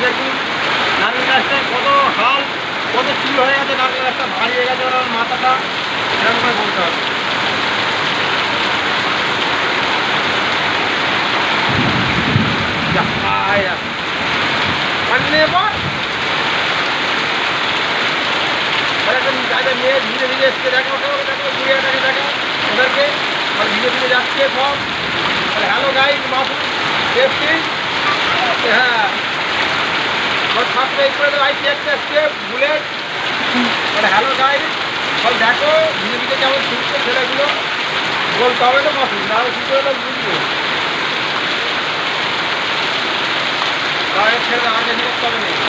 দেখুন নারকেল গাছটায় কত হাল, কত চুল হয়ে গেছে, নারকেল গাছটা ভারী হয়ে গেছে, ওর মাথাটা এরকম করে বলতে হবে। মেয়ে ধীরে ধীরে এসছে, দেখো দেখো দুনিয়াটাকে দেখো ওদেরকে ধীরে ধীরে যাচ্ছে সব। হ্যালো গাইড মাসুদ সেফটি, হ্যাঁ সাবস্ক্রাইব করে দেবো। আই একটা বুলেট, হ্যালো গাইড সব দেখো ধীরে ধীরে কেমন শিখছে ছেলেগুলো, বলতে হবে তো মাসুদ, না হলে কী করে তো বুঝবো। ছেলে আগে করতে হবে না।